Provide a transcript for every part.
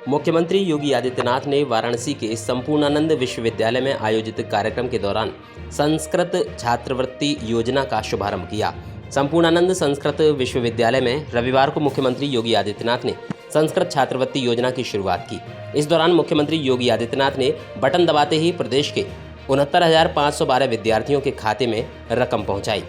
मुख्यमंत्री योगी आदित्यनाथ ने वाराणसी के संपूर्णानंद विश्वविद्यालय में आयोजित कार्यक्रम के दौरान संस्कृत छात्रवृत्ति योजना का शुभारंभ किया। संपूर्णानंद संस्कृत विश्वविद्यालय में रविवार को मुख्यमंत्री योगी आदित्यनाथ ने संस्कृत छात्रवृत्ति योजना की शुरुआत की। इस दौरान मुख्यमंत्री योगी आदित्यनाथ ने बटन दबाते ही प्रदेश के 69,512 विद्यार्थियों के खाते में रकम पहुंचाई।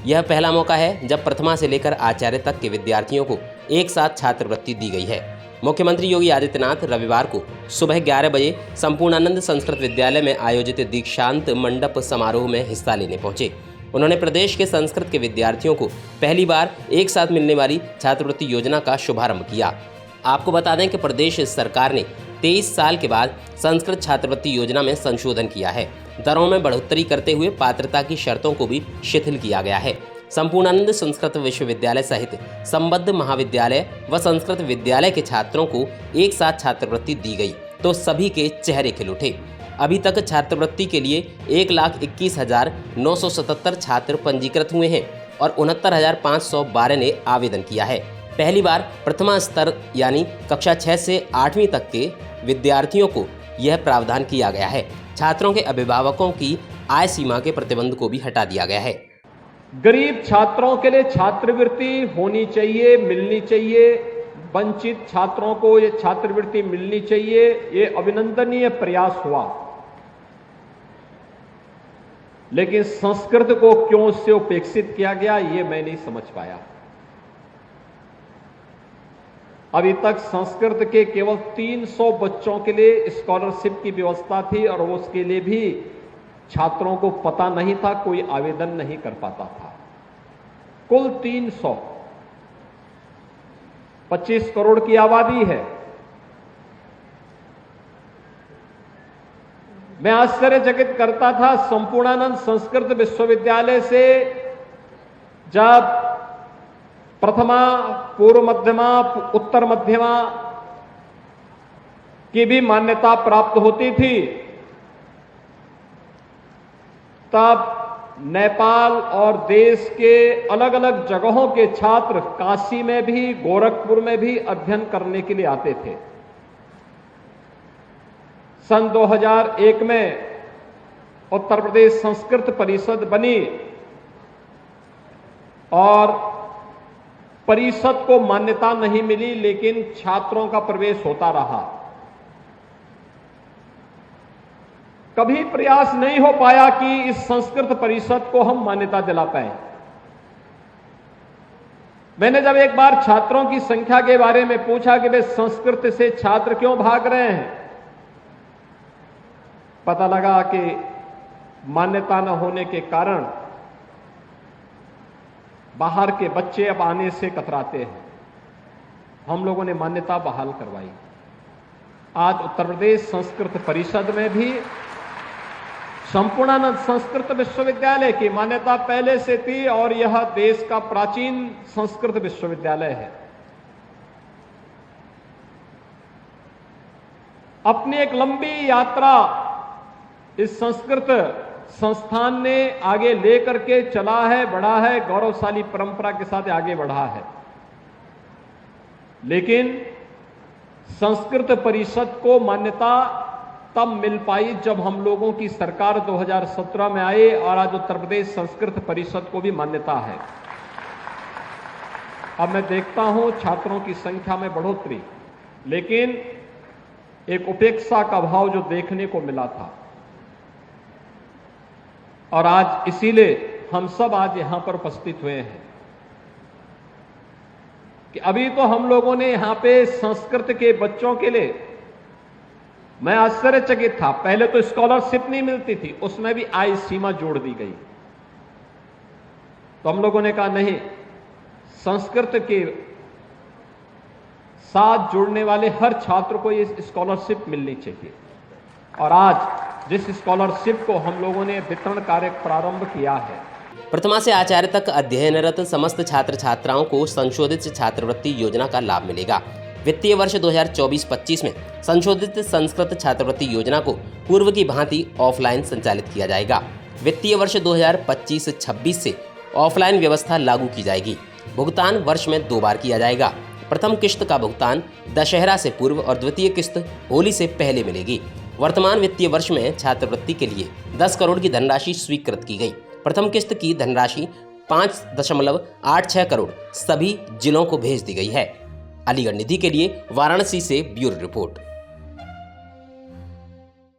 यह पहला मौका है जब प्रथमा से लेकर आचार्य तक के विद्यार्थियों को एक साथ छात्रवृत्ति दी गई है। मुख्यमंत्री योगी आदित्यनाथ रविवार को सुबह 11 बजे संपूर्णानंद संस्कृत विद्यालय में आयोजित दीक्षांत मंडप समारोह में हिस्सा लेने पहुंचे। उन्होंने प्रदेश के संस्कृत के विद्यार्थियों को पहली बार एक साथ मिलने वाली छात्रवृत्ति योजना का शुभारंभ किया। आपको बता दें कि प्रदेश सरकार ने 23 साल के बाद संस्कृत छात्रवृत्ति योजना में संशोधन किया है। दरों में बढ़ोतरी करते हुए पात्रता की शर्तों को भी शिथिल किया गया है। संपूर्णानंद संस्कृत विश्वविद्यालय सहित संबद्ध महाविद्यालय व संस्कृत विद्यालय के छात्रों को एक साथ छात्रवृत्ति दी गई तो सभी के चेहरे खिल उठे। अभी तक छात्रवृत्ति के लिए 1,21,977 छात्र पंजीकृत हुए हैं और 69,512 ने आवेदन किया है। पहली बार प्रथमा स्तर यानी कक्षा 6 से 8वीं तक के विद्यार्थियों को यह प्रावधान किया गया है। छात्रों के अभिभावकों की आय सीमा के प्रतिबंध को भी हटा दिया गया है। गरीब छात्रों के लिए छात्रवृत्ति होनी चाहिए, मिलनी चाहिए। वंचित छात्रों को ये छात्रवृत्ति मिलनी चाहिए। ये अभिनंदनीय प्रयास हुआ, लेकिन संस्कृत को क्यों उससे उपेक्षित किया गया ये मैं नहीं समझ पाया। अभी तक संस्कृत के केवल 300 बच्चों के लिए स्कॉलरशिप की व्यवस्था थी और उसके लिए भी छात्रों को पता नहीं था, कोई आवेदन नहीं कर पाता था। कुल 300, 25 करोड़ की आबादी है। मैं आश्चर्यचकित करता था संपूर्णानंद संस्कृत विश्वविद्यालय से जब प्रथमा, पूर्व मध्यमा, उत्तर मध्यमा की भी मान्यता प्राप्त होती थी, तब नेपाल और देश के अलग अलग जगहों के छात्र काशी में भी, गोरखपुर में भी अध्ययन करने के लिए आते थे। सन 2001 में उत्तर प्रदेश संस्कृत परिषद बनी और परिषद को मान्यता नहीं मिली, लेकिन छात्रों का प्रवेश होता रहा। कभी प्रयास नहीं हो पाया कि इस संस्कृत परिषद को हम मान्यता दिला पाए। मैंने जब एक बार छात्रों की संख्या के बारे में पूछा कि वे संस्कृत से छात्र क्यों भाग रहे हैं, पता लगा कि मान्यता न होने के कारण बाहर के बच्चे अब आने से कतराते हैं। हम लोगों ने मान्यता बहाल करवाई। आज उत्तर प्रदेश संस्कृत परिषद में भी संपूर्णानंद संस्कृत विश्वविद्यालय की मान्यता पहले से थी और यह देश का प्राचीन संस्कृत विश्वविद्यालय है। अपनी एक लंबी यात्रा इस संस्कृत संस्थान ने आगे लेकर के चला है, बढ़ा है, गौरवशाली परंपरा के साथ आगे बढ़ा है। लेकिन संस्कृत परिषद को मान्यता तब मिल पाई जब हम लोगों की सरकार 2017 में आई और आज उत्तर प्रदेश संस्कृत परिषद को भी मान्यता है। अब मैं देखता हूं छात्रों की संख्या में बढ़ोतरी, लेकिन एक उपेक्षा का भाव जो देखने को मिला था। और आज इसीलिए हम सब आज यहां पर उपस्थित हुए हैं कि अभी तो हम लोगों ने यहां पे संस्कृत के बच्चों के लिए, मैं आश्चर्यचकित था, पहले तो स्कॉलरशिप नहीं मिलती थी, उसमें भी आय सीमा जोड़ दी गई। तो हम लोगों ने कहा नहीं, संस्कृत के साथ जुड़ने वाले हर छात्र को ये स्कॉलरशिप मिलनी चाहिए। और आज जिस स्कॉलरशिप को हम लोगों ने वितरण कार्य प्रारंभ किया है, प्रथमा से आचार्य तक अध्ययनरत समस्त छात्र छात्राओं को संशोधित छात्रवृत्ति योजना का लाभ मिलेगा। वित्तीय वर्ष 2024-25 में संशोधित संस्कृत छात्रवृत्ति योजना को पूर्व की भांति ऑफलाइन संचालित किया जाएगा। वित्तीय वर्ष 2025-26 से ऑफलाइन व्यवस्था लागू की जाएगी। भुगतान वर्ष में 2 बार किया जाएगा। प्रथम किस्त का भुगतान दशहरा से पूर्व और द्वितीय किस्त होली से पहले मिलेगी। वर्तमान वित्तीय वर्ष में छात्रवृत्ति के लिए 10 करोड़ की धनराशि स्वीकृत की गई। प्रथम किस्त की धनराशि 5.86 करोड़ सभी जिलों को भेज दी गई है। अलीगढ़ निधि के लिए वाराणसी से ब्यूरो रिपोर्ट।